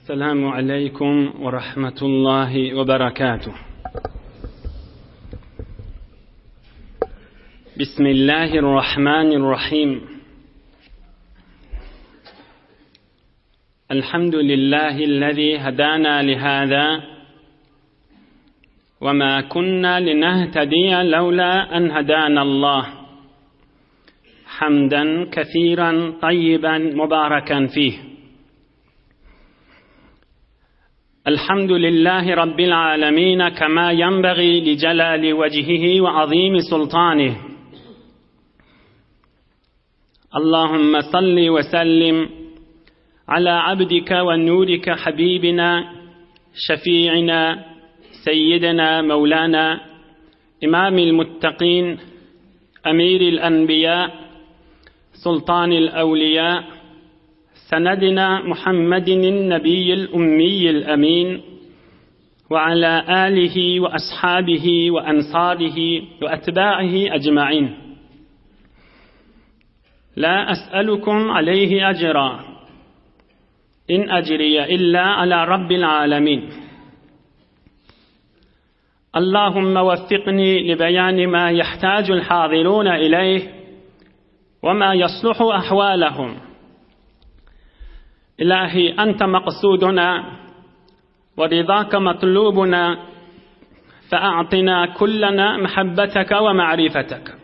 السلام عليكم ورحمة الله وبركاته. بسم الله الرحمن الرحيم. الحمد لله الذي هدانا لهذا وما كنا لنهتدي لولا أن هدانا الله. حمدا كثيرا طيبا مباركا فيه. الحمد لله رب العالمين كما ينبغي لجلال وجهه وعظيم سلطانه. اللهم صل وسلم على عبدك ونورك حبيبنا شفيعنا سيدنا مولانا إمام المتقين أمير الأنبياء سلطان الأولياء سندنا محمد النبي الأمي الأمين وعلى آله وأصحابه وأنصاره وأتباعه أجمعين. لا أسألكم عليه أجرا إن أجري إلا على رب العالمين. اللهم وفقني لبيان ما يحتاج الحاضرون إليه وما يصلح أحوالهم. إلهي أنت مقصودنا ورضاك مطلوبنا، فأعطنا كلنا محبتك ومعرفتك.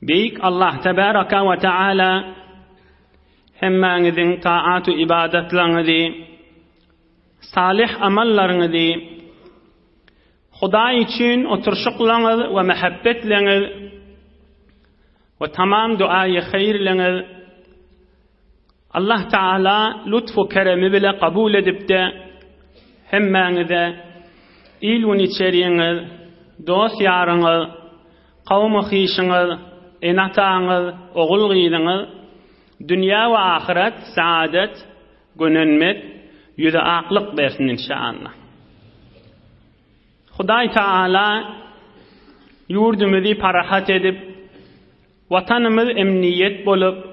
بيك الله تبارك وتعالى همّا نذين طاعات إبادة لنذي صالح أمل لنذي خداي تشين وترشق لنذ ومحبت لنذ وتمام دعاء خير لنذ. الله تعالى لطف وكرم بلا قبول دبتا همّا نذا إيلوني تشرين دوس يارن قوم خيشن إنتان أغلغيدن دنيا وآخرت سعادة قننمت يذا أقلق بيسن إن شاء الله. خداي تعالى يورد مذي فرحات دب وطنمذ أمنيت بولب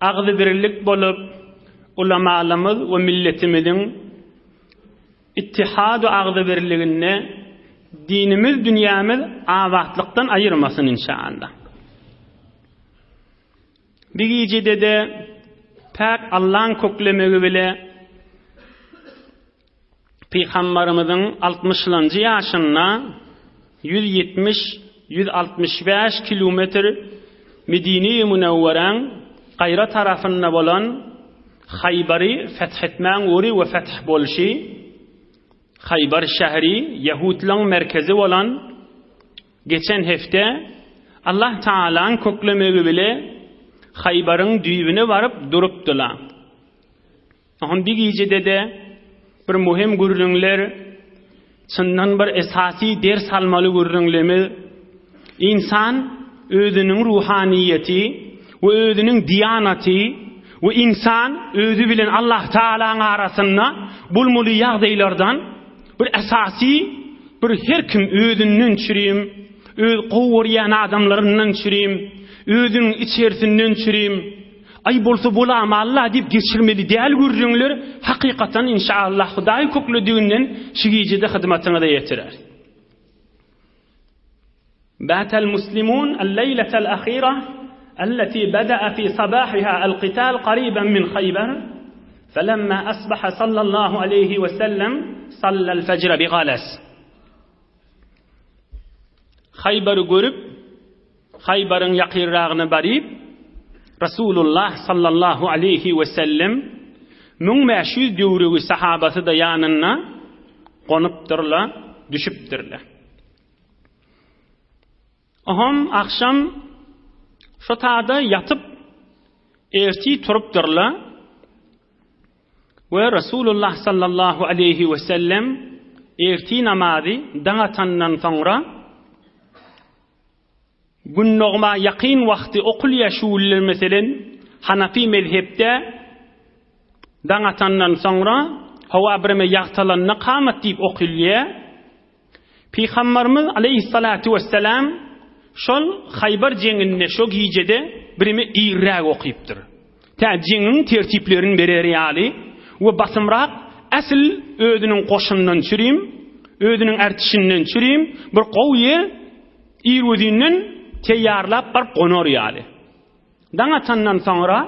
أغذ برلك بولب علماء لمذ وملة مذن اتحاد أغذ برلقنا دينمذ دنيامذ آواتلقتن أيرمسن إن شاء الله. بيجي دده pek Allah'ın koklemeği bile Peygamberimizin 60. yaşında 170-165 kilometre Medine-i Münevveren Kayra tarafında olan Haybar'ı fethetmen uğri ve feth bolşi Haybar şehri Yahudların merkezi olan geçen hafta Allah Teala'nın koklemeği bile Haybar'ın düğüne varıp duruptular. Ahın bir gecede de bir mühim gurrunlar, çından bir esasi ders almalı gurrunlarımız, insan özünün ruhaniyeti ve özünün diyaneti ve insan özü bilen Allah Teala'nın arasında bulmalı yağdaylardan bir esasi bir her kim özünün çürüyüm, öz kuvvuriyen adamlarının çürüyüm, özün içerisinden çürüyüm, ay bolsa bolama Allah deyip geçirmeli değil gurrunlar, hakikaten inşallah Hudayi koklediğinden şigicide hizmetine de yetirer. بات المسلمون الليلة الأخيرة التي بدأ في صباحها القتال قريبا من خيبر فلما أصبح صلى الله عليه وسلم صلى الفجر بغلس. خيبر قرب Haybar'ın yakırrağını barib Resulullah sallallahu aleyhi ve sellem mün meşhur dövrü sahabası da yanına konuptırlar, düşüptırlar. Aham akşam şu ta'da yatıp erti turuptırlar ve Resulullah sallallahu aleyhi ve sellem erti namazı dağıtandan sonra Günnogma yakin vakti okul yaşuullar mesela Hanafi mezhepte dağıtandan sonra hava birime yağtalanına kamet deyip okulya Peygamberimiz aleyhissalatu vesselam şol Haybar jenginde şo gecede birime iraq okuyuptur. Täjinin tertiplerini berer ýaly we basymrak asl ödünün goşundan çürim, ödünün ertişinden çürim, bir gow ýer ýerwedinden teýýarlap bir gonar ýaly. Daňa tandan soňra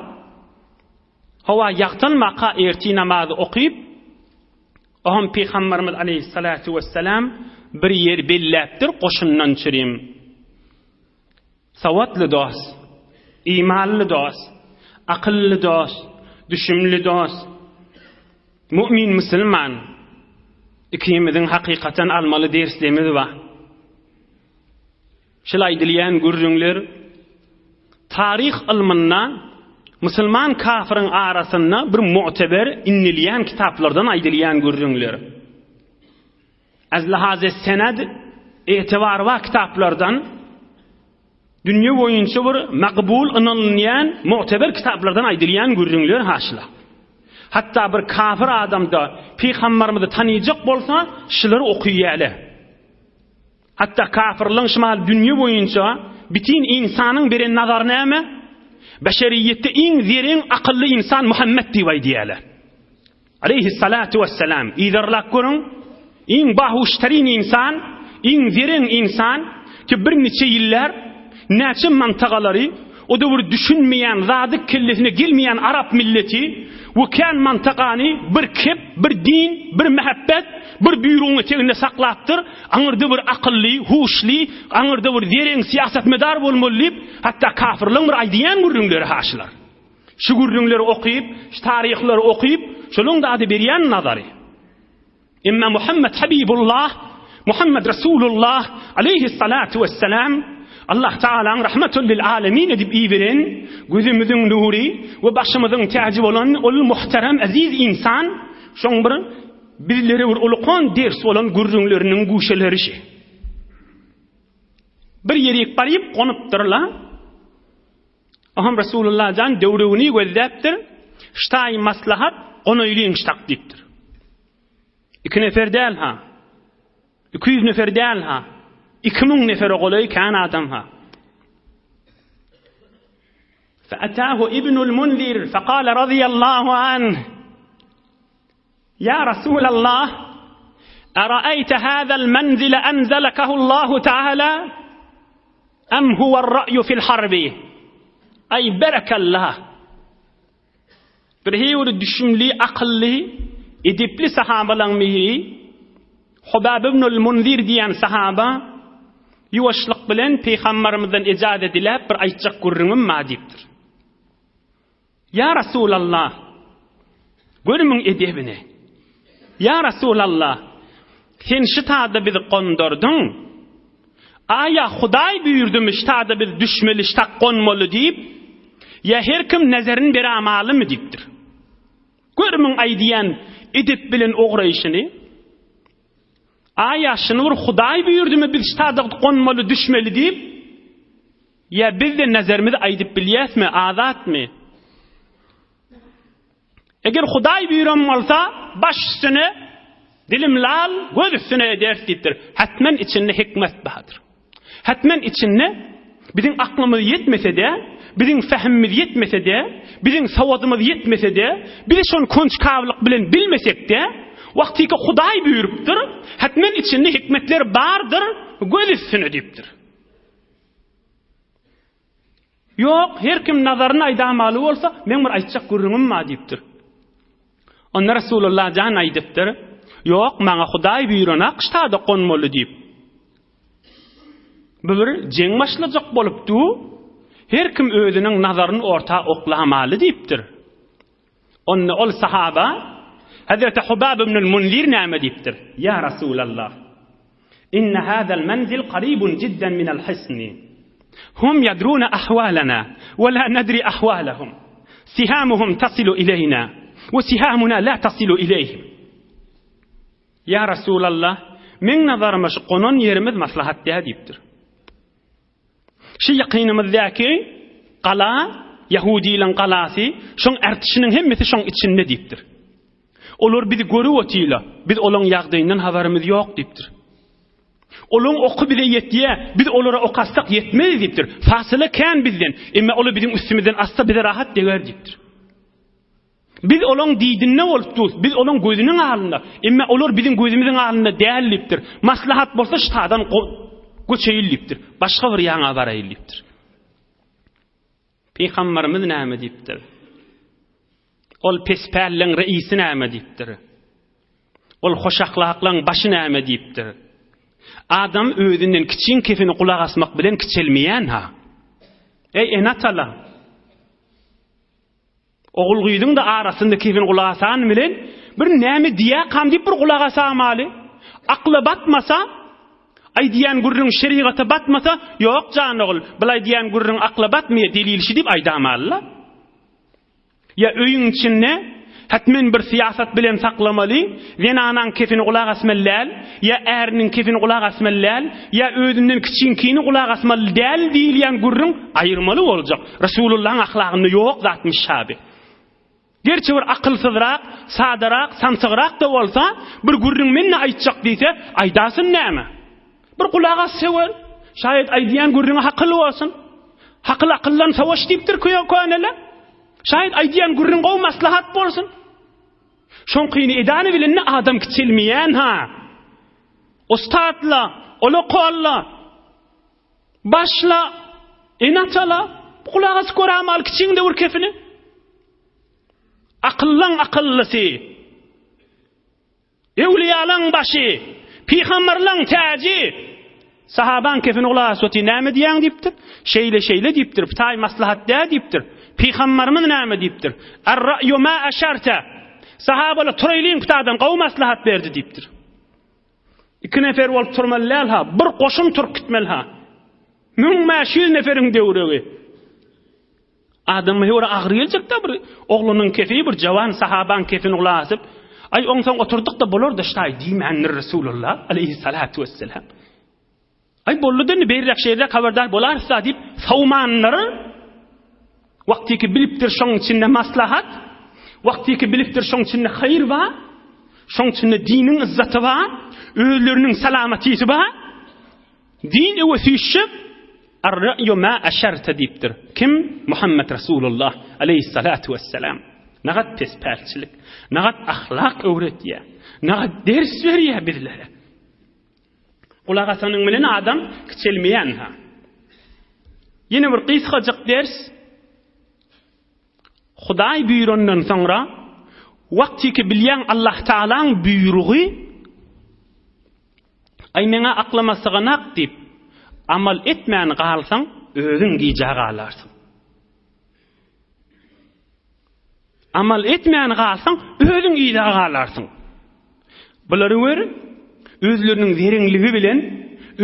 hawa ýaqtylmaka erti namazy okyp, aham Peygamberimiz aleyhissalatu vesselam bir yer belläpdir, goşundan çürim. Sawatly dost, imanly dost, akıllı dost, düşünmeli dost, mümin Müslüman, ikimizin hakikaten almalı derslerimiz var. Şolay dileyen görüňler, tarih ilminde Müslüman kafirin arasında bir mu'teber innileyen kitaplardan aýdylýan görüňler. Az lihaze sened etibar wa kitaplardan dünya boyunca bir makbul ınanılmayan mu'teber kitaplardan aýdylýan görüňler haşla. Hatta bir kafir adamda Peygamberimizi tanıyacak bolsa şuları okuýýaly. Hatta kafirliň şumal dünya boyunca bütün insanın beren nazar näme? Beşeriyette iň zeriň akıllı insan Muhammed diýip aýdýalar. Aleyhissalatu vesselam. İderlak görüň, iň bahuştarin insan, iň zeriň insan ki bir neçe ýyllar näçe mantagalary o da bir düşünmeyen, zady kellesine gelmeyen Arap milleti we kan mantagany bir kep, bir din, bir mehabbet, bir büýrüňe teginde saklapdyr. Aňyrda bir akylly, huşly, aňyrda bir zeriň siýasatmedar bolmaly, hatta kafirliň bir aýdýan görüňleri haşlar. Şu görüňleri okyp, şu taryhleri okyp, şonuň da ady berýän nazary. Imma Muhammed Habibullah, Muhammed Rasulullah aleyhissalatu vesselam Allah Ta'ala'nın rahmetül lil alemin edip iýberen, gözümüziň nuri we başymyzyň täji bolan ol muhterem aziz insan, şoň bir bizlere bir ulukon ders bolan görüňleriniň guşeleri. Bir ýerek baryp gonypdyrlar. Aham Rasulullah jan döwrüni gözläpdir. Ştaý maslahat onoýlyň ştak diýipdir. 2 nefer däl ha. 200 nefer däl ha. 2000 nefer golay kan adam ha. فأتاه ابن المنذر فقال رضي الله عنه يا رسول الله أرأيت هذا المنزل أنزلكه الله تعالى أم هو الرأي في الحرب أي برك الله برهيور الدشملي أقلي إدبلي صحابة لنمهي حباب ابن المنذر ديان صحابة yuwaşlyk bilen Peygamberimizden icazet dilep bir aýtjak görüňim ma diýipdir. Ya Rasulallah, görümiň edebini. Ya Rasulallah, sen şu taýda bizi gondurdyň. Aya Hudaý buyurdym şu taýda biz düşmeli, ştak gonmaly diýip, ya her kim nazaryny beramalymy diýipdir. Görümiň aýdýan edep bilen ograýşyny. Aya şunu bir Hudaý buyurdymy biz ştada gonmaly düşmeli diýip, ya biz de nazarymyzy aýdyp bilýäsmi, azatmy? Eger Hudaý buyuran bolsa, baş üstüne dilimlal, göz üstüne ders diýipdir. Hatman içinde hikmet bahadır. Hatman içinde bizim aklymyz yetmese de, bizim fehmimiz yetmese de, bizim sawadymyz yetmese de, biz şonu konçkawlyk bilen bilmesek de, Wagtyka Hudaý buyurupdyr, hatmen içinde hikmetler bardyr, göz üstüne diýipdir. Yok, her kim nazaryny aýdamaly bolsa, men bir aýtjak görüňim ma diýipdir. Onda Rasulullah jan aýdypdyr, yok, maňa Hudaý buyuranak ştada gonmaly diýip. Bu bir jeň başlajak bolupdy, her kim özüniň nazaryny orta oklamaly diýipdir. Onda ol sahaba Hazreti Hubab ibn al-Munzir näme diýipdir? Ya Rasulallah, inna hadha al-manzil qaribun jiddan min al-hisn. Hum yadruna ahwalana wa la nadri ahwalahum. Sihamuhum tasilu ilayna wa sihamuna la tasilu ilayhim. Ya Rasulallah, men nazarymda şu qonan yerimiz maslahatda diýipdir. Şu ýaqynymyzdaki qala, Yahudiýiň qalasy, şoň ertişiniň hemmesi şoň içinde diýipdir. Olar bizi görüp otýlar. Biz olaň ýagdaýyndan habarymyz ýok diýipdir. Olaň oky bize ýetýär, biz olara okassak ýetmez diýipdir. Fasyle kan bizden, emma olar bizim üstümizden asla bize rahat deger diýipdir. Biz olan diýdinne bolup dur. Biz olan gözüniň alynda. Emma olar bizim gözümüziň alynda dälipdir. Maslahat bolsa ştadan göçeýilipdir. Başga bir ýaňa baraýylipdir. Peygamberimiz näme diýipdir? Ol pespällin reisi näme diýipdir? Ol hoşaklaklaň başy näme diýipdir? Adam özünden kiçiň kefini kulak asmak bilen kiçelmeýän ha. Ey enatala. Oğulgydyň da arasynda kefini kulak asan bilen bir näme diýä kam diýip bir kulak asamaly. Akla batmasa, ay diýen gurrun şeriata batmasa, ýok jan ogul, bilay diýen gurrun akla batmaýa delilşi diýip aýdamaly. Ya öýüň içinde hatmen bir siyasat bilen saklamaly, zenanan kefini kulak asmalyal, ya erinin kefini kulak asmalyal, ya özünden kiçinkini kulak asmaly däl diýilýän gurrun aýyrmaly boljak. Rasulullah'ın ahlakyny ýok zatmış şabi. Gerçi bir akılsızrak, sadarak, sansıgrak da bolsa, bir gurrun menne aýtjak diýse, aýdasyn näme? Bir kulak assewel, şayet aýdýan gurruna hakly bolsun. Hakly akyllan savaş diýipdir köýanele. Şayet aýdýan gurrun gowy maslahat bolsun. Şonkyny edany bilen adam kiçilmeýän ha. Ostatla, oloqalla, başla, enatala, kulak as koramal kiçiňde bir kefini. Akıllan akıllısı, evliyalan başı, peygamberlan tacı, sahaban kefini ula aswati näme diýen diýipdir? Şeýle diýipdir, tay maslahat da diýipdir. Peygamberimiz näme diýipdir? Er-ra'yu ma asharta. Sahabalar turaylyň kutadan gowy maslahat berdi diýipdir. İki nefer bolup turmalylar ha, bir goşun turk gitmeli ha. 1000 neferiň döwregi. Adam hewra agryjak da bir oğlunun kefi bir jawan sahaban kefini ulasıp ay oňsaň oturduk da bolar da şay diýmändir Rasulullah aleyhissalatu vesselam. Ay bolludan berrak şeýle habardar bolarsa diýip sawmanlar wagtyky bilipdir şoň içinde maslahat, wagtyky bilipdir şoň içinde hayır ba, şoň içinde diniň izzaty ba, öýleriniň salamatysy ba, din öwesişip Er-ra'yu ma asharta diýipdir. Kim? Muhammed Rasulullah aleyhissalatu vesselam. Nagat pesperçilik, nagat ahlak öwretýär, nagat ders berýär bizlere. Kulak asanyň bilen adam kiçelmeýän ha. Ýene bir gysgaçyk ders. Hudaý buyurandan soňra wagtyky bilýän Allah Taalaň buyrugy ay meňe aklama syganak diýip amal etmän galsaň özüň giýjäge alarsın. Amal etmän galsaň özüň giýjäge alarsın. Bulary wer özleriniň zerinligi bilen,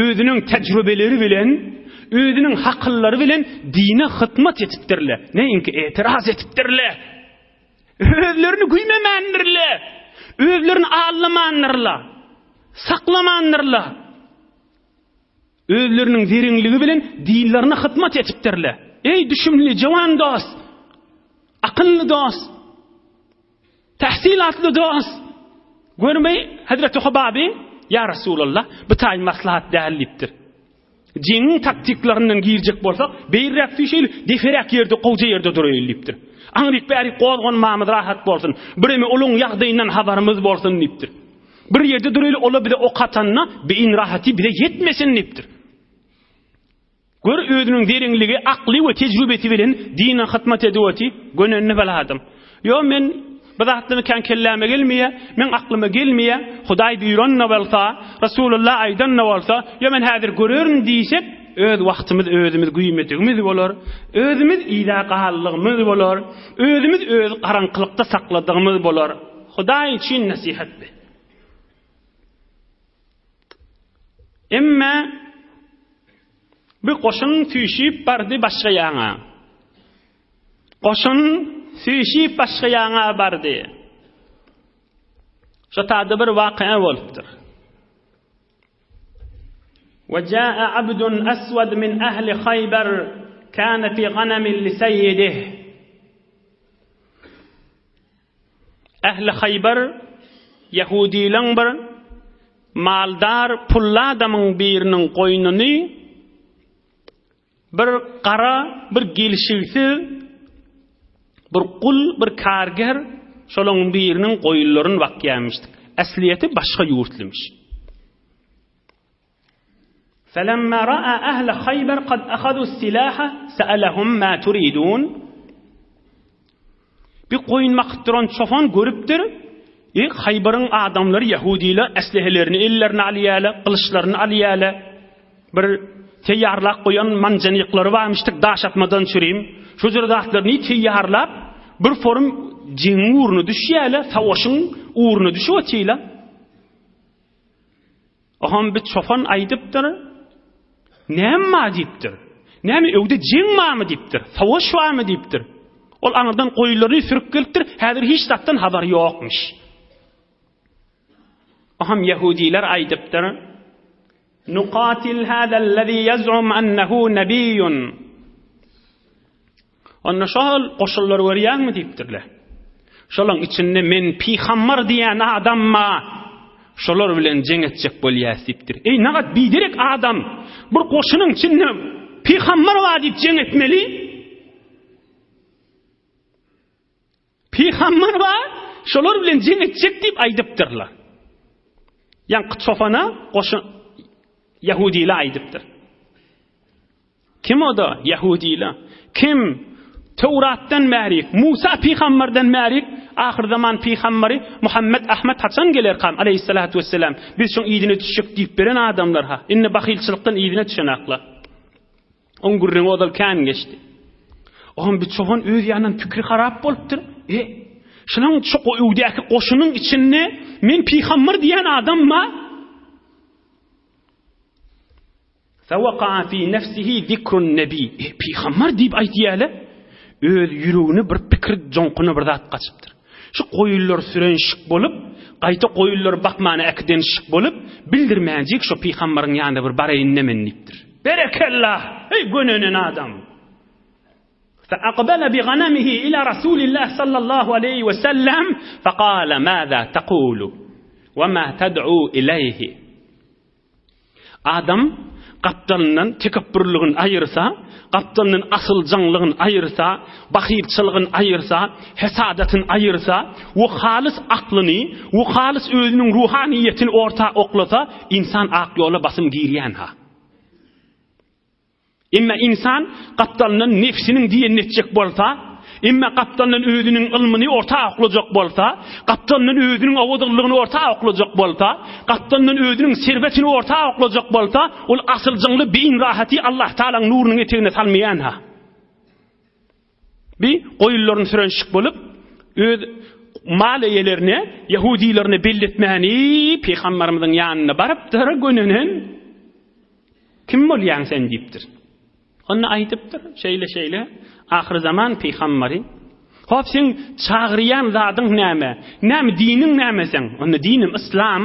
özüniň tejrübeleri bilen, özüniň hakyllary bilen dine hytmat etipdirler. Näinki etiraz etipdirler. Özlerini güýmemändirler. Özlerini allamandyrlar. Saklamandyrlar. Özleriniň zerinligi bilen dinlerine hytmat etipdirler. Ey düşümli jawan dost, akylly dost, tahsilatly dost. Görmey Hazreti Hubabi, ya Rasulullah, bu tay maslahat dälipdir. Jeniň taktiklerinden giýjek bolsak, beýrek düşýil, deferek ýerde, gowja ýerde duraýyldypdir. Aňryk bäri gozgon mamyd rahat bolsun, biremi uluň ýagdaýyndan habarymyz bolsun diýipdir. Bir ýerde duraýly, ola bile o katanna beýin rahaty bile ýetmesin diýipdir. Gör özüniň derinligi, akly we tejrübeti bilen dine hytmat edýäti, gönenni biladym. Yo men bu zatlymy kan kelleme gelmeýe, men aklyma gelmeýe, Hudaý buyuranna bolsa, Rasulullah aýdanna bolsa, yo men häzir görerim diýsek, öz wagtymyz özümiz güýmetigimiz bolar, özümiz ýa-galygymyz bolar, özümiz öz garaňkylykda sakladygymyz bolar. Hudaý üçin nasihat be. Emma bir goşun tüýşip bardy başga ýaňa. Goşun tüýşip başga ýaňa bardy. Şo taýda bir waqia bolupdyr. وجاء عبد أسود من أهل خيبر كان في غنم لسيده. أهل خيبر يهودي لنبر maldar pulla adamın birinin koynunu bir qara, bir gelişigsiz, bir kul, bir karger şolun birinin qoyullarını bakyamıştık. Əsliyeti başka yurtlamış. فَلَمَّا رَأَى أَهْلَ خَيْبَرْ قَدْ أَخَذُوا السِّلَاحَ سَأَلَهُمْ مَا تُرِيدُونَ Bir qoyun maqtıran çofan görüptür. Haybar'ın adamları Yahudiler əslihelerini ellerine aliyalar, kılıçlarını aliyalar. Bir teyyarlaq qoyan mancaniyikları varmıştık, daş atmadan çüreyim. Şu zırdatlarını teyyarlap bir form cinin uğrunu düşüyorlar, savaşın uğrunu düşüyorlar. Aham bir çofan aydıptır. Näme diptir? Näme öwde cin mı diptir? Savaş var mı diptir? Ol anadan qoyulları sürüp geliptir. Häzir hiç zattan haber yokmuş. Aham Yahudiler aydıptır. Nuqatil hâzellezî yaz'um ennehu nebiyyun. Anna şol qoşullar weriyan mı diptirler? Şolun içinde men peygamber diyen adamma şolar bilen jeng etjek bolýasipdir. Ey nagat bidirek adam bir qoşunun içinde peygamber var dip jeng etmeli. Peygamber var, şolar bilen jeng etjek dip aydypdyrlar. Yan qıtsofana qoşun Yahudiler aydypdyr. Kim o da Yahudiler? Kim Tevrat'tan märik, Musa peygamberden märik, ahir zaman peygamberi Muhammed Ahmet Hasan geler kam aleyhissalatu vesselam. Biz şoň ýygyny düşüp diýip beren adamlar ha. Inne bahilçilikden ýygyny düşen akla. On gurrun odal kan geçti. Oğlum bir çoban öz ýanyň pikri harap bolupdyr. Şunaň çok öwdäki qoşunyň içinde men peygamber diýen adamma فَوَقَعَ فِي نَفْسِهِ ذِكْرُ النَّبِي Peygamber diýip aýdýarlar. Öz ýüregine bir pikir joňkuny bir zat gaçypdyr. Şu qoyullar sürenşik bolup, gaýta qoyullar bakmany akdenşik bolup, bildirmäjik şu peýgamberiň ýanynda bir baraýyn nemenipdir. Berekallah, ey gönenen adam. فأقبل بغنمه إلى رسول الله صلى الله عليه وسلم فقال ماذا تقول وما تدعو إليه Adam kaptanından tekebbürlüğün ayırsa, kaptanının asıl canlığın ayırsa, bakirçılığın ayırsa, hesadatın ayırsa, o halis aklını, o halis özünün ruhaniyetini orta oklasa, insan ak yola basım giriyen ha. İmme insan kaptanının nefsinin diyen netecek bolsa, imme kaptanının özünün ilmini orta oklajak bolsa, kaptanının özünün awudyllygyny orta oklajak bolsa, kaptanının özünün servetini orta oklajak bolsa, ol asıl jangly beyin rahati Allah Taala'nın nurunyň etegine salmayan ha. Bir qoyullaryň sürenşik bolup, öz maliyelerini, Yahudilerini belletmäni Peygamberimizin ýanyna baryp dara gönenen kim bolýan sen diýipdir. Onu aytypdyr, şeýle ahir zaman peýgamberi. Hop sen çağıryan zadyň näme? Näme diniň näme sen? Onu dinim İslam.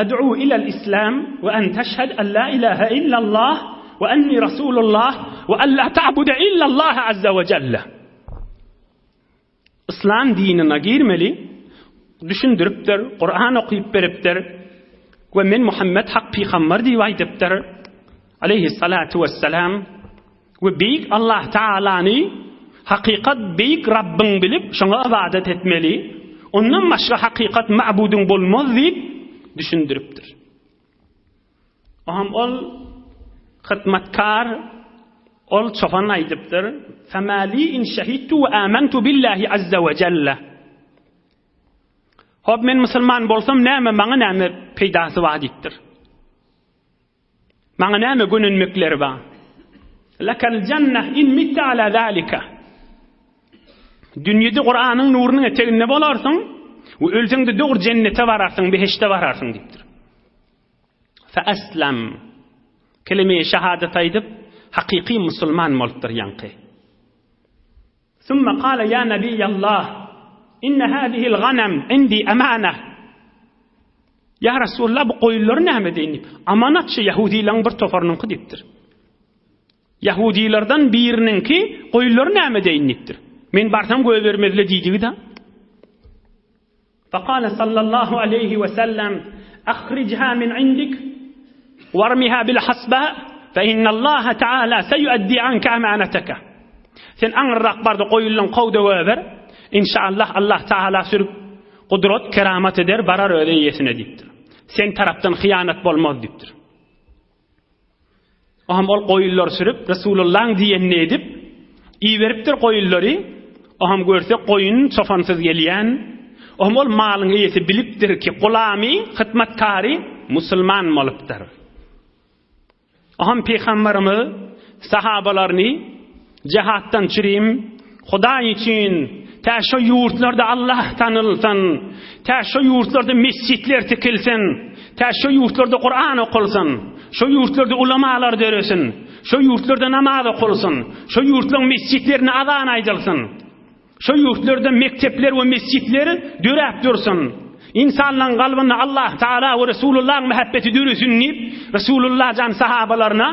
Ad'u ila al-islam wa an tashhad an la ilaha illa Allah wa anni rasulullah wa an la ta'budu illa Allah azza wa jalla. İslam dinine girmeli. Düşündiripdir, Kur'an okuyup beripdir. Ve men Muhammed hak peýgamber diýip aýdypdyr. Aleyhissalatu vesselam. Ve büyük Allah Taala'nı hakikat büyük Rabbin bilip şoňa ibadet etmeli. Ondan başga hakikat ma'budun bolmaz diýip düşündiripdir. Aham ol hyzmatkar ol çofan aýdypdyr. Famali in shahidtu wa amantu billahi azza wa jalla. Hop men musulman bolsam näme maňa näme peýdasy bar diýipdir. Maňa näme gönünmekleri bar. Lekal cenneh in mitta ala zalika. Dünyada Kur'an'ın nurunun eteğinde bolarsın, ve ölsün de doğru cennete vararsın, beheşte vararsın deyiptir. Fe eslem. Kelime-i şehadet aydip, hakiki musulman molttur yankı. Sümme kâle ya Nebiyallah, inne hâzihil ghanem indi emaneh. Ya Resulullah bu koyulları näme deyinip? Amanatçı Yahudilerin bir tofarnınki deyiptir. Yahudilerden birininki koyulları näme deyinipdir? Men barsam göz vermezle diýdigi da. Faqala sallallahu aleyhi ve sellem akhrijha min indik warmiha bil hasba fa inna Allah Taala sayuaddi anka amanataka. Sen aňyrrak barda goýulan gowda ber. İnşallah Allah Taala sürüp kudret keramet eder barar öyle ýesine dipdir. Sen tarapdan hıyanat bolmaz dipdir. Aham ol goýullar sürüp Resulullah'ın diýenine edip iyi veripdir goýullary. Aham görse goýun çofansyz gelýän. Aham ol malyň ýesi bilipdir ki gulamy, hytmatkary musulman bolypdyr. Aham peýgamberimiz sahabalaryny cihatdan çyryym, Hudaý üçin täşe ýurtlarda Allah tanylsyn, täşe ýurtlarda mescitler tikilsin, täşe ýurtlarda Qur'an okulsyn, şu ýurtlarda ulamalar döresin, şu ýurtlarda namaz okulsyn, şu ýurtlaryň mescitlerini azan aýdylsyn, şu ýurtlarda mektepler we mescitler döräp dursun. İnsanlaryň galbyna Allah Taala we Resulullah'ın muhabbeti döresin diýip Resulullah jan sahabalaryna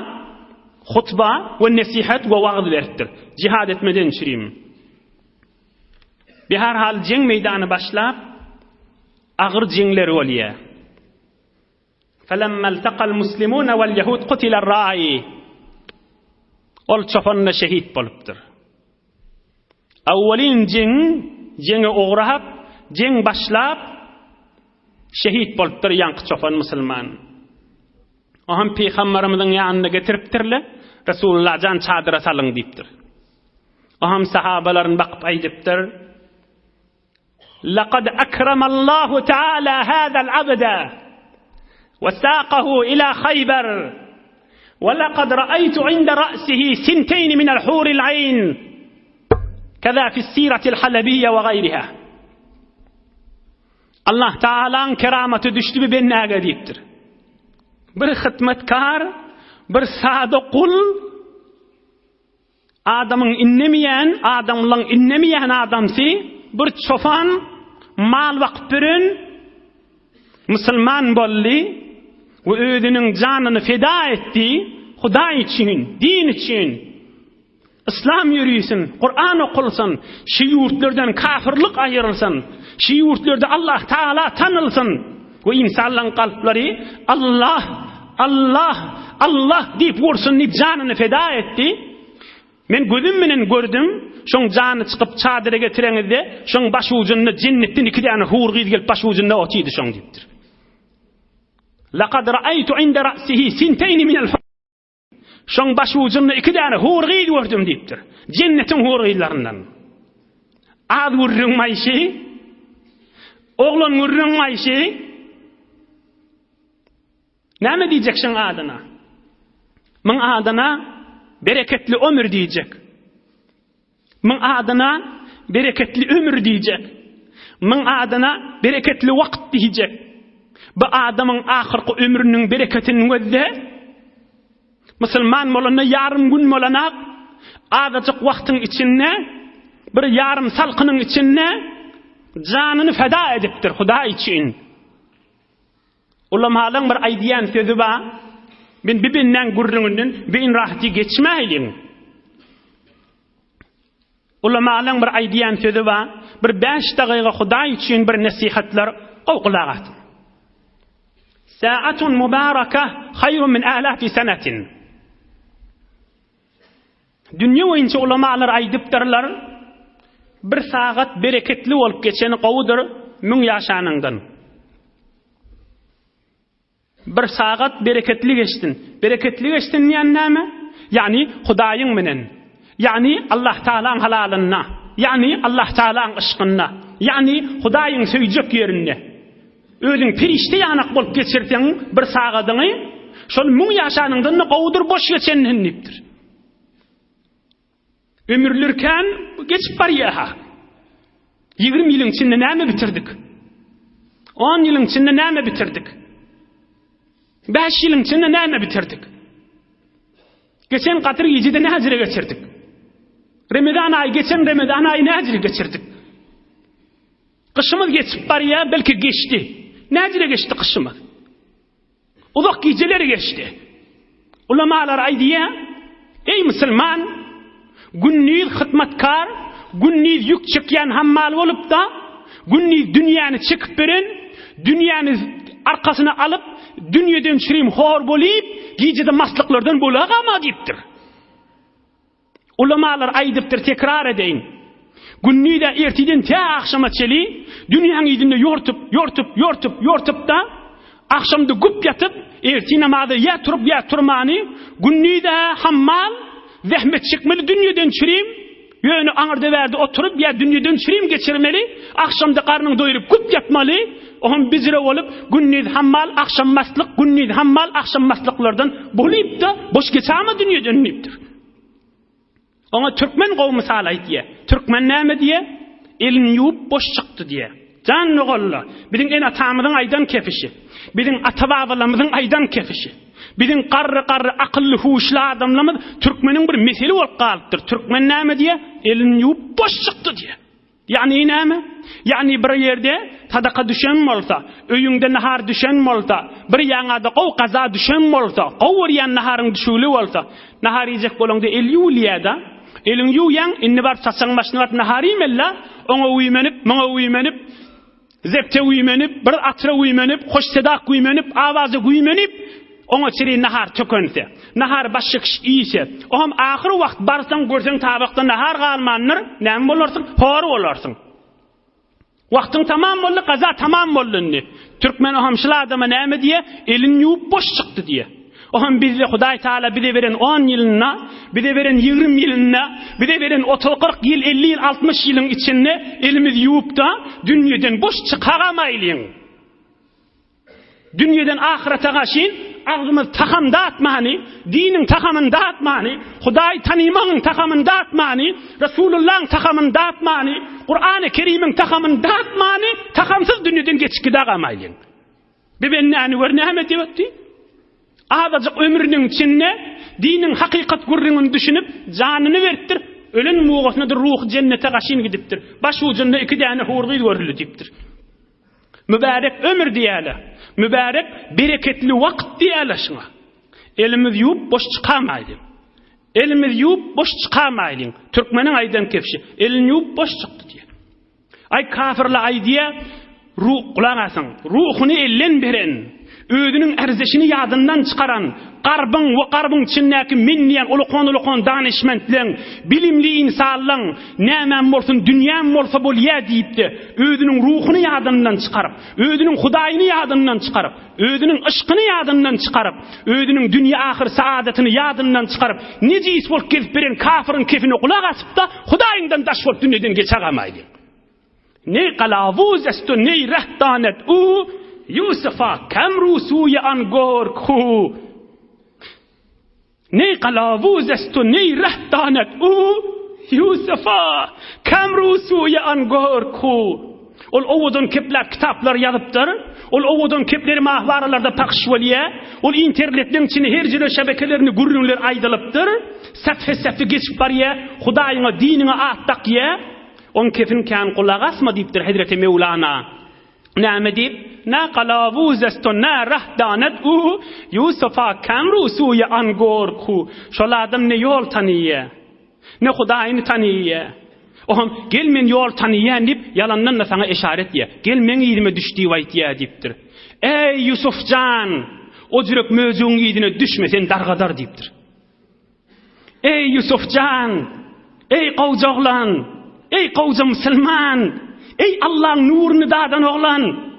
hutba we nasihat we wagz beripdir. Cihad etmeden çyryym. Bir her hal jeng meydany başlap agyr jengler bolýar. Falamma altaqal muslimuna wal yahud qutila ar-ra'i. Ol çopanyna şehit bolypdyr. Awwalin jenge ograp, jeng başlap şehit bolypdyr ýanky çopan musulman. Aham peýgamberimiziň ýanyna getiripdirler. Resulullah jan çadyra salyň diýipdir. Aham sahabalaryň bakyp aýdypdyr. لقد أكرم الله تعالى هذا العبد وساقه إلى خيبر ولقد رأيت عند رأسه 2 من الحور العين كذا في السيرة الحلبية وغيرها. Allah Taala'nın kerameti düştü bir bennaga deyipdir. Bir hizmetkar, bir sade kul, adamın innemeyen, adamlaryň innemeyen adamsy, bir çofan mal wagt birin musulman boldy we özüniň janyny feda etdi Hudaý üçin, din üçin. İslam ýürüýsin, Qur'an okulsyn, şu ýurtlardan kafirlik aýrylsyn, şu ýurtlarda Allah Taala tanylsyn we insanlaryň galplary Allah, Allah, Allah diýip wursun diýip janyny feda etdi. Men gözüm menen gördüm, şoň jany çykyp çadyra getireňizde, şoň baş ucunda cennetden 2 tane hur gyz gelip baş ucunda otydy şoň diýipdir. Laqad ra'aytu 'inda ra'sihi 2 min al-hur. Şoň baş ucunda 2 tane hur gyz gördüm diýipdir. Cennetin hur gyzlaryndan. Ad gurrun maýşy, oglan gurrun maýşy. Näme diýjek şoň adyna? Min adyna bereketli ömür diyecek. Min adına bereketli ömür diyecek. Min adına bereketli vakt diyecek. Bu adamın ahirki ömrünün bereketinin gözde musulman molana yarım gün molana azıcık vaktin içinde bir yarım salkının içinde canını feda edipdir Hudaý için. Ulamalarning bir aýdýan sözi bar. Ben birbirinden gurrunundan beyin rahati geçmeylim. Ulamalarning bir aýdýan sözi bar. Bir 5 daqiqa Hudaý üçin bir nasihatlar gowgulagat. Sa'atun mubaraka hayrun min alafi sanatin. Dünýä boýunça ulamalar aýdypdyrlar. Bir saat bereketli bolup geçeni gowudur 1000 ýaşanyňdan. Bir saat bereketli geçtin. Bereketli geçtin näme? Yani Hudaýyň menen. Yani Allah Taala'nın halalyna. Yani Allah Taala'nın ışkyna. Yani Hudaýyň söýjek ýerine. Özüň pirişte ýanak bolup geçirseň bir sagadyny, şol 1000 ýaşanyňdan gowdur boş geçenden nipdir. Ömürlürken geçip barýar. 20 ýylyň içinde näme bitirdik? 10 ýylyň içinde näme bitirdik? 5 ýylyň içinde näme bitirdik? Geçen Kadir Gecede näjire geçirdik? Ramazan aýy geçen Ramazan aýy näjire geçirdik? Kışymyz geçip barýar, belki geçdi. Näjire geçdi kışymyz? Uzak geceleri geçdi. Ulamalar aýdýar, ey musulman, günnüz hytmatkar, günnüz yük çekýän hammal bolup da, günnüz dünýäni çekip beren, dünýäni arkasyna alyp, dünýeden çyryym hor bolyp, gecede maslyklardan bolagama diýipdir. Ulamalar aydıptır, tekrar edeyim. Günnide ertiden te akşama çeli dünyanın idinde yortup da akşamda gup yatıp erti namazı ya turup ya turmani günnide hammal zahmet çıkmalı dünyadan çürüyüm yönü anırda verdi oturup ya dünyadan çürüyüm geçirmeli akşamda karnını doyurup gup yatmalı onun bizire olup günnide hammal akşammaslık günnide hammal akşammaslıklardan bolayıp da boş geçama dünyadan neyiptir. Ona Türkmen kavmi salaydı diye. Türkmen näme diye? Elini yuvup boş çıktı diye. Canlı golla. Bizim en atamızın aydan kefişi. Bizim atababalarımızın aydan kefişi. Bizim qarrı akıllı huşlu adamlarımız Türkmenin bir meseli olup kalıptır. Türkmen näme diye? Elini yuvup boş çıktı diye. Yani näme? Yani bir yerde tadaka düşen olsa, öyünde nahar düşen olsa, bir yanada qav qaza düşen olsa, qav yan naharın düşülü olsa, nahar yiyecek bolanda el yuliyada elin yuyan inni bar saçan maşinat naharim ella ona uymenip zepte uymenip bir atra uymenip hoş sedak uymenip avazı uymenip ona çiri nahar tökönse nahar başık iyse oham ahir vakt barsan görsen tabakta nahar qalmanır näme bolarsın hor bolarsın vaktin tamam boldu qaza tamam boldu Türkmen ohamşılı adama näme diye elin yuvup boş çıktı diye. Oham bizde Huday Taala bir de veren 10 yılına, bir de veren 20 yılına, bir de veren 30-40 yıl, 50 yıl, 60 yılın içinde elimiz yuvup da dünyadan boş çıkaramayın. Dünyadan ahirete kaşin, ağzımız takam dağıtmani, dinin takamını dağıtmani, Huday tanımanın takamını dağıtmani, Resulullah'ın takamını dağıtmani, Kur'an-ı Kerim'in takamını dağıtmani, takamsız dünyadan geçip gidemeyin. Ben näme diýetdi? Azıcık ömrünün içinde dinin hakikat gurrunu düşünüp canını veriptir. Ölen muğasınadır ruh cennete kaşin gidiptir. Baş ucunda 2 tane hurgı görülü diptir. Mübarek ömür diyele. Mübarek bereketli vakt diyele şuna. Elimiz yuvup boş çıkamaydı. Elimiz yuvup boş çıkamaydı. Türkmenin aydan kefşi. Elini yuvup boş çıktı diye. Ay kafirle ay diye ruh kulağasın. Ruhunu ellen veren. Ödünün erzesini yadından çıkaran, qarbın içindeki minniyen ulukon danışmentlen, bilimli insanlan, nämen bolsun, dünyam bolsa bol ya deyip de, ödünün ruhunu yadından çıkarıp, ödünün hudayını yadından çıkarıp, ödünün ışkını yadından çıkarıp, ödünün dünya ahir saadetini yadından çıkarıp, necis bol gezip beren kafirin kefini kulak asıp da, hudayından daş bol dünyadan geçagamaydı. Ne kalavuz estu, ne rehtanet u, Yusuf'a kemrusuye angor ku. Ne kalavuz estu ne rehtanet u Yusuf'a kemrusuye angor ku. Ol ovudun kepler kitaplar yazıptır. Ol ovudun kepleri mahvaralarda pakışvaliye. Ol internetin içine hercile şebekelerini gurrunlar aydalıptır. Sefhe geçip bariye Hudayına dinine attak ye. On kefin kan kulak asma deyiptir Hazreti Mevlana. Näme deyip? Na kalavuz estu na rehtanet u Yusuf'a kemrusuye angor ku. Şol adam ne yol tanıye, ne Hudayını tanıye. Oham gelmen yol tanıyan deyip yalandan da sana işaret ye. Gelmen iyidime düştüğü vayt ye deyiptir. Ey Yusufcan, o cürek möcüğün iyidine düşmesen dargadar deyiptir. Ey Yusufcan, ey qavcağlan, ey qavca Müslüman, ey Allah'ın nurunu dağdan oğlan.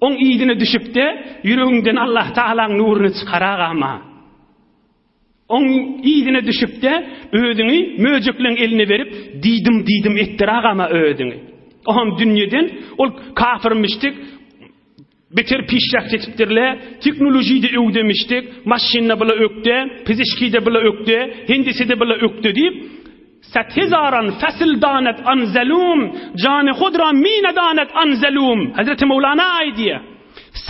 On iyidine düşüp de yüreğinden Allah Teala'nın nurunu çıkarak ama. On iyidine düşüp de ödünü möcüklen eline verip didim ettirak ama ödünü. Oham dünyadan ol kafirmiştik. Beter pişrak etiptirle, teknolojiyi de ödemiştik. Maşinle bile ökte, pizişki de bile ökte, hindisi de bile ökte deyip 7000 fasıl danet anzelum, canı khudra min danet anzelum. Hazreti Mevlana aydiye.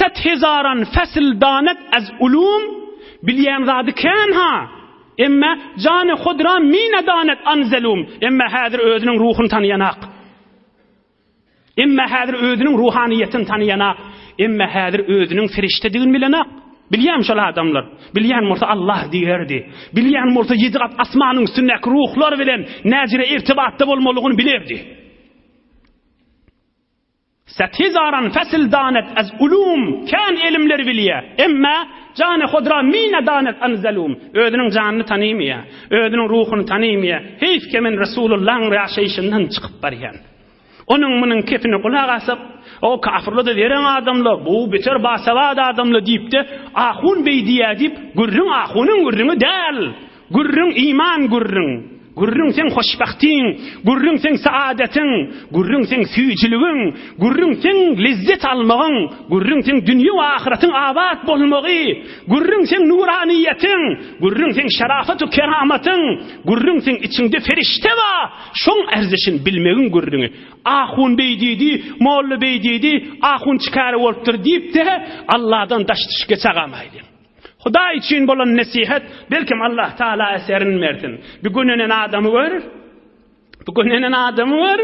7000 fasıl danet az ulum bilyen zadi kanha. Emma canı khudra min danet anzelum. Emma hadir özünün ruhunu tanıyanak. Emma hadir özünün ruhaniyetini tanıyanak. Emma hadir özünün feriştediğini bilenak. Bilýän şol adamlar, bilýän bolsa Allah diýerdi. Bilýän bolsa ýedi-gat asmanyň üstündäki ruhlar bilen näjire irtibatda bolmalygyny bilerdi. 100,000 fasl danet az ulum kan ilimler biliye. Emma canı khudra mina danet anzalum. Ödünün canını tanıymaya, ödünün ruhunu tanıymaya. Heyf kemen Resulullah'ın yaşayışından çıkıp baryan. Onun bunun kefini kulak asıp, o kafirli de veren adamla, bu biter basavad adamla deyip de, ahun beydiye deyip, gürrün ahunun gürrünü del. Gürrün iman gürrün. Gürrün sen hoşbaktin, gürrün sen saadetin, gürrün sen süyücülüğün, gürrün sen lezzet almağın, gürrün sen dünya ve ahiretin abat bolmağı, gürrün sen nuraniyetin, gürrün sen şerafetu kerametin, gürrün sen içinde ferişte var, şon erzişin bilmeğin gürrünü. Ahun beydiydi, moğlu beydiydi, ahun çıkarı oluptur deyip de Allah'dan daştış geçeğamaydı. Huda için bolan nasihat belkim Allah Teala eserin mertin. Bir gününün adamı var. Bir gününün adamı var.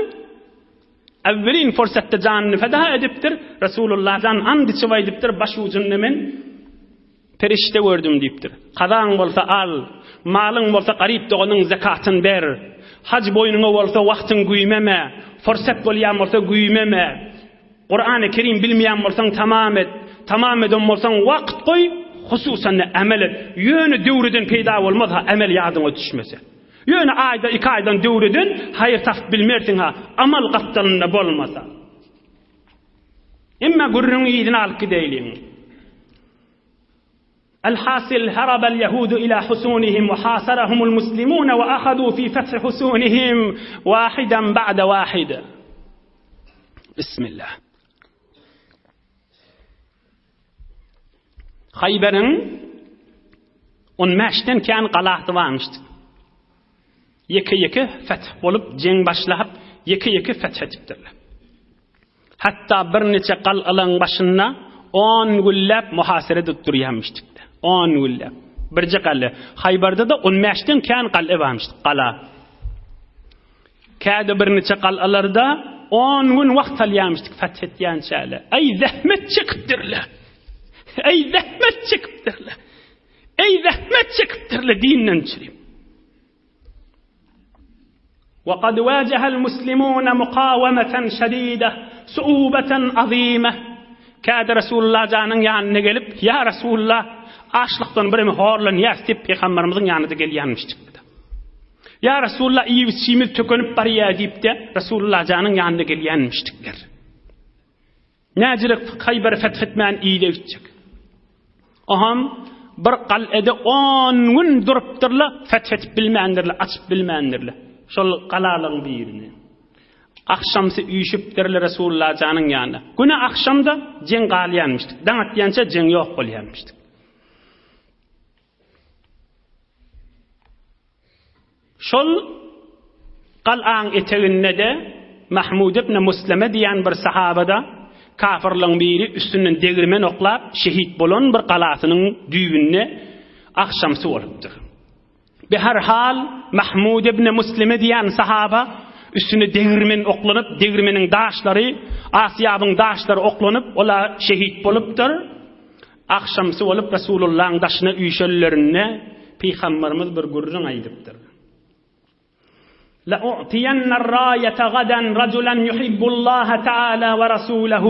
Evvelin fırsatta canını feda ediptir. Resulullah'dan and içi ediptir. Başı ucunnemin perişte gördüm deyiptir. Kazan bolsa al. Malın bolsa garip doğunun zekatın ber. Hac boynuna bolsa vaktin güymeme. Fırsat bolyan bolsa güymeme. Kur'an-ı Kerim bilmeyen bolsan tamam et. Tamam edin bolsan vakt koy. Hususan amel et. Yönü devreden peyda olmaz ha amel yadına düşmese. Yönü ayda 2 aydan devreden hayır taf bilmersin ha amal qattalında bolmasa. Emma gurrun iyidini alıp gidelim. Elhasil harabel yehudu ila husunihim ve hasarahumul muslimun ve ahadu fi fethi husunihim vahidan ba'da vahida. Bismillah. Hayber'in 15'ten kan qalahtı varmıştı. Yeki feth bolup jeng başlayıp yeki feth etipdirler. Hatta bir neçe qal'alan başına 10 güllep muhasere tutturyanmıştık. 10 güllep. Birce qal'a. Hayber'de de 15'ten kan qal'a varmıştı. Qala. Kâde bir neçe qal'alarda 10 gün vaqt alyanmıştık feth etyançalı. Ay zahmet çıkıpdirler. Ey zahmet çıkıptırlar. Ey zahmet çıkıptırlar dininden çürüyüm. وَقَدْ وَاجَهَ الْمُسْلِمُونَ مُقَاوَمَةً شَدِيدَةً سُعُوبَةً عَظِيمَةً. Kâde Resulullah canın yanına gelip, ya Resulullah, açlıktan birimi horlan yastip Peygamberimizin yanına gelyanmıştık. Ya Resulullah iyi biçimiz tökönüp bariya deyip de Resulullah canın yanına gelyanmıştıklar. Necilik Hayber'i fethetmeyen iyi de bitecek. Aham bir qal'ede 10 gün durupdurlar, fethetip bilmeyendirler, açıp bilmeyendirler. Şol qalalığın birini. Akşamsı üyüşüpdirler Resulullah canın yanına. Güne akşamda jeng qalyanmıştık. Danat yança jeng yok bolyanmıştık. Şol qal'an eteğinde de Mahmud ibn Muslime diyen bir sahabada kafirlığın biri üstünden degirmen oklap şehit bolan bir qalasının düğününe akşamsı olupdur. Bir her hal Mahmud ibn Muslime diyen sahaba üstüne degirmen oklanıp degirmenin daşları Asiyabın daşları oklanıp ola şehit bolupdur. Akşamsı olup Resulullah'ın daşına üyşellerine Peygamberimiz bir gurrun aydıptır. لأعطين الراية غدا رجلا يحب الله تعالى ورسوله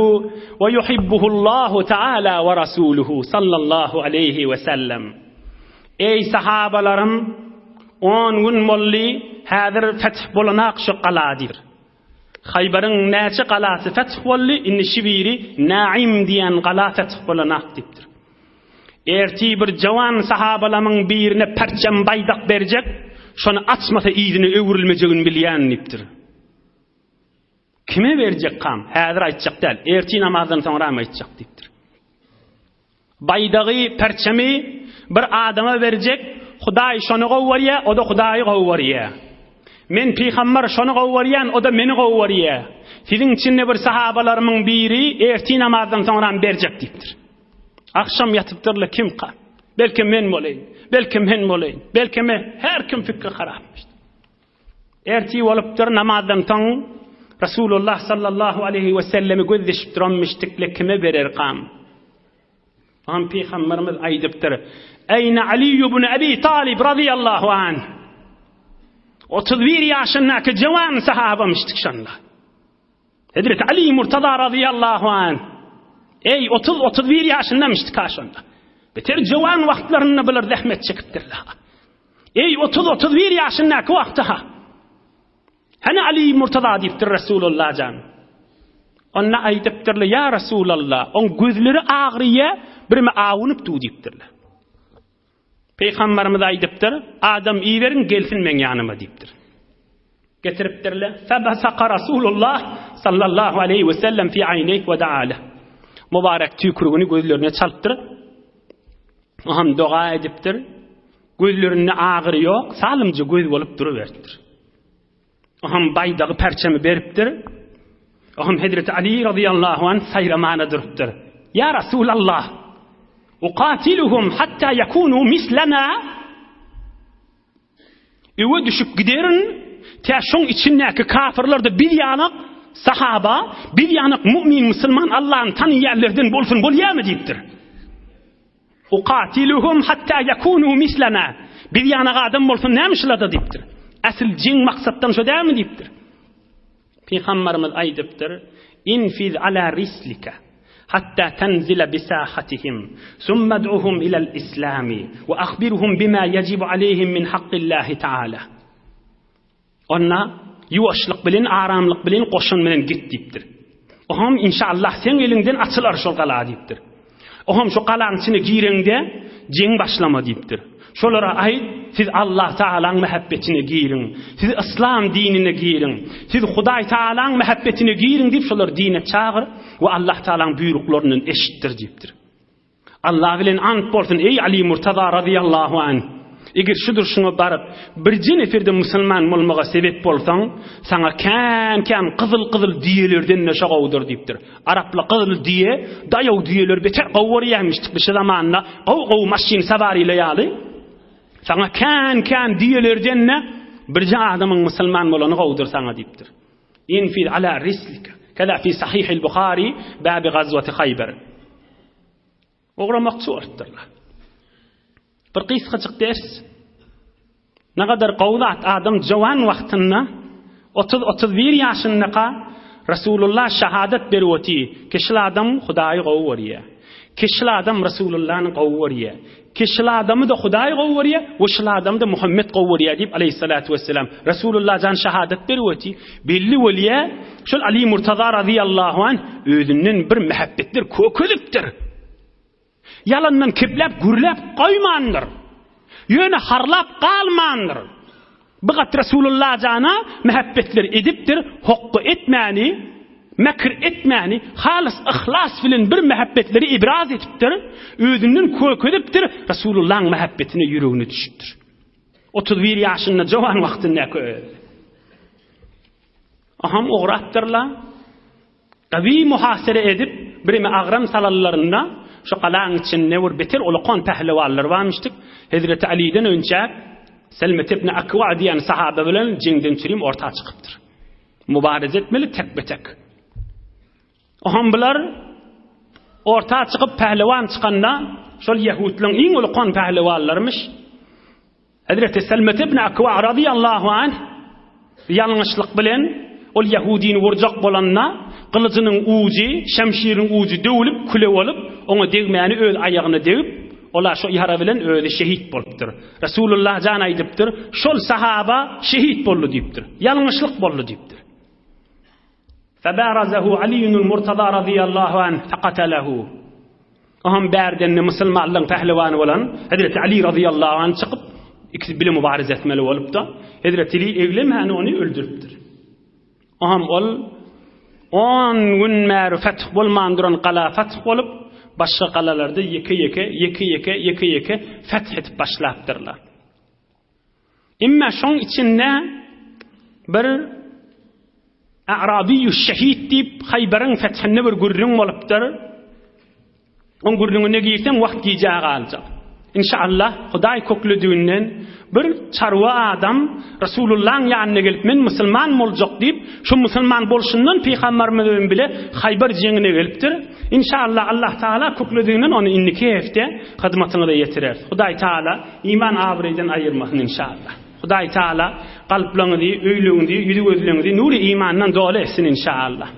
ويحبه الله تعالى ورسوله صلى الله عليه وسلم. Ey sahabalarım 10 gün molli hazır feth bolanak şu qaladir. Hayber'in neçe qalası feth bolli inni şibiri Naim diyen qala feth bolanak diptir. Erti bir jawan sahabalamın birine perçem baydak berjek. Şonu açmasa iyidini öwürülmejegini bilýän nipdir. Kime verecek kam? Häzir aýtjak däl. Erti namazdan soňra aýtjak dipdir. Baydagy perçemi bir adama verecek. Hudaý şonu gowwarýa, o da Hudaýy gowwarýa. Men peýgamber şonu gowwarýan, o da meni gowwarýa. Siziň içinde bir sahabalarymyň biri erti namazdan soňra berjek dipdir. Akşam yatypdyrlar kim ka? Belki men bolayım. Belki men bolayım. Belki men her kim fikri qarapmışdı. Erti olupdur namazdan soň Resulullah sallallahu aleyhi ve sellemi gözleşip duranmıştıkla kime verer qam? Am Peygamberimiz aýdypdyr. Ayna Ali ibn Abi Talib radiyallahu anh. 31 ýaşyndaky jawan sahabamışdyk şonda. Hazreti Ali Murtada radıyallahu anh ey 30-31 yaşındamıştı kaşında. Beter jowon wagtlaryny bilir rahmet çekipdirler. Ey 30-31 yaşındaky wagtda. Hani Ali Murtada diýipdir Rasulullah jan. Onna aýdypdyrlar ya Rasulullah, on gözleri ağrıya birme awunyp diýipdirler. Peygamberimiz aýdypdyr, adam iyi verin gelsin men ýanyma diýipdir. Getiripdirler. Fabasaqa Rasulullah sallallahu aleyhi ve sellem fi aynihi ve da'ala. Mübarek tükürüğünü gözlerine çalptır. Aham doğa edipdir. Gözlerinde ağrı yok, salımcı göz bolup duruverdir. Aham baydağı perçemi beripdir. Aham Hazreti Ali radıyallahu anh sayramana durupdir. Ya Resulallah, uqatiluhum hatta yakunu mislana. Öwe düşüp giderin, ta şoň içindäki kafirlerde bir ýanyk sahaba, bir ýanyk mümin musulman Allah'ın tanıyanlardan bolsun bolýarmy diýipdir. Uqatiluhum hatta yakunu mislana. Bir ýanyk adam bolsun nämişlerde diýipdir. Asyl jiň maksatdan şo dämi diýipdir. Peygamberimiz aýdypdyr, infiz ala rislika hatta tanzila bisahatihim thumma ad'uhum ila al-islam wa akhbirhum bima yajibu alayhim min haqqillahi ta'ala. Onna yuwaşlyk bilen, aramlyk bilen, goşun bilen git diýipdir. Oham inşallah sen elinden açylar şol gala diýipdir. Oham şu galanyň içine gireňde jeň başlama diýipdir. Şolara aýt, siz Allah Ta'ala'n muhabbetine girin, siz İslam dinine girin, siz Hudaý Ta'ala'n muhabbetine girin diýip şolar dine çağır we Allah Ta'ala'n buyruklarını eşittir diýipdir. Allah bilen ant bolsun ey Ali Murtada radıyallahu anh. Eger şudur şunu barıp bir jeneferde musulman bolmaga sebep bolsaň, sana kan qızıl diýelerden näşe gowdur diýipdir. Arapla qızıl diýe, daýaw diýeler beter gowurýarmyşdyk bir zamanla. Gow maşin sabariyle ýaly. Sana kan diýelerden bir adamyň musulman bolany gowdur sana diýipdir. Infil ala rislika. Kada fi sahih al-Bukhari bab gazwati Khaybar. Ogramakçy ortdyrlar. Bir qysgaçyk ders. Ne kadar qowlat adam jowan wagtynda 30-31 ýaşyndaqa Rasulullah şahadat berweti. Kişi adam Hudaýy gowurýar. Kişi adam Rasulullah'ny gowurýar. Kişi adamı da Hudaýy gowurýar, we şol adam da Muhammed gowurýar diýip aleyhissalatu vesselam Rasulullah jan şahadat berweti. Belli weliye şol Ali Murtada radıyallahu anh özünden bir muhabbetler kökülipdir. Yalandan kiplep gürlep koymandır. Yöne harlap kalmandır. Bigat Resulullah jana muhabbetler edipdir. Hokku etmani, mekr etmani, halis ihlas bilen bir muhabbetleri ibraz etipdir. Özünden kökülipdir. Resulullah'ın muhabbetine yüreğine düşüpdir. 31 ýaşynda jowan wagtynda köz. Aham oğratdyrlar. Tabii muhasere edip birime agram salallarında şu qalağın içinde bir beter olaqan pehlewanlar varmışdyk. Hazreti Ali'den önce Selmet ibn Akwa diýen sahaba bilen jengden çyryp orta çykypdyr. Mübareze etmeli tek betek. Oham bular orta çykyp pehlewan çykanda şol Yahudlaryň iň olaqan pehlewanlarymyş. Hazreti Selmet ibn Akwa radıyallahu anh ýalňyşlyk bilen ol Yahudiýini wurjak bolanna kılıcının ucu, şemşirin ucu dövülüp, küle olup, ona degmeni öz ayagyna degip, ola şu ihara bilen özi şehit bolupdyr. Rasulullah jan aýdypdyr, şol sahaba şehit boldy diýipdir. Ýalňyşlyk boldy diýipdir. Fabarazahu Ali'nul Murtada radıyallahu anh faqatalahu. Aham bärden musulmanlyň pehlewany bolan Hazreti Ali radıyallahu anh çykyp ikisi bile mübarize etmeli bolupdy. Hazreti Ali eglemän onu öldüripdir. Aham ol 10 gün märi feth bolmandyran qala feth bolup başga qalalarda yeke feth etip başlapdyrlar. Imma şoň içinde bir Arabiy şehit diýip Haybaryň fethine bir gürrüň bolupdyr. On gürrüňe giýsem wagt giýjäg aljak. İnşallah Hudaý köklüdüğünden bir çarwa adam Resulullah'ın ýanyna gelip men musulman boljak diýip şu musulman bolşundan Peygamberimiz bile Haybar jeňine gelipdir. İnşallah Allah Taala köklüdüğünden onu inniki hefte hyzmatyna da ýetirer. Hudaý Taala iman abyrydan aýyrmasyn inşallah. Hudaý Taala galplaryňyzy, öýleňizi, ýüzi gözleňizi nuri imandan dolu etsin inşallah.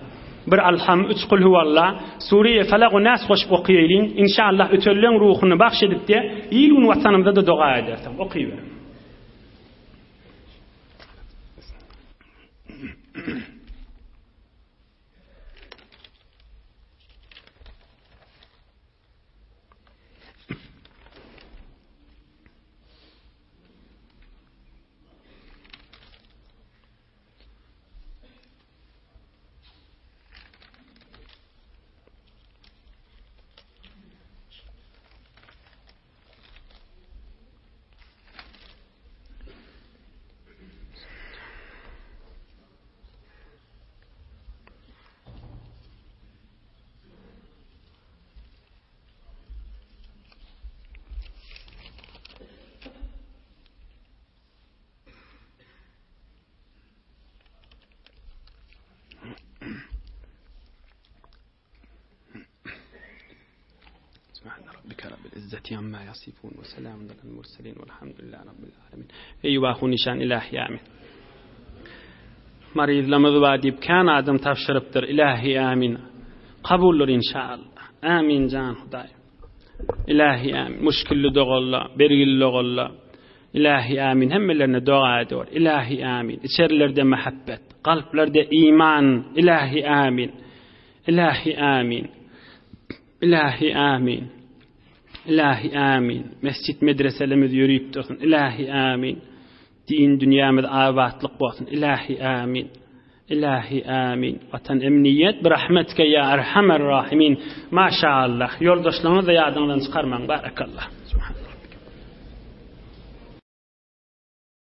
bir alham, 3 kul huvallah, Suriye Falaq we Nas goşup okuyalım. İnşallah ötölleň ruhuny bahşedip de ýyl watanymda da dua ederdim. Okuyber. رب العزة عما يصفون وسلام على المرسلين والحمد لله رب العالمين. أيوة أخو نشان إلهي آمين. مريض لما ذبادي بكان آدم تفشربتر إلهي آمين. قبول إن شاء الله. آمين جان خداي. إلهي آمين. مشكل دغ الله بريل دغ الله. إلهي آمين. هم لنا دعاء دور. إلهي آمين. إشر لرد محبة. قلب لرد إيمان. إلهي آمين. إلهي آمين. إلهي آمين. إلهي آمين. مسجد مدرسة لمذ يريد تخن. إلهي آمين. دين دنيا مذ آبات لقوات. إلهي آمين. إلهي آمين. وطن أمنيات برحمتك يا أرحم الراحمين. ما شاء الله. يولدش لنا ذا يعدنا نسقر من بارك الله.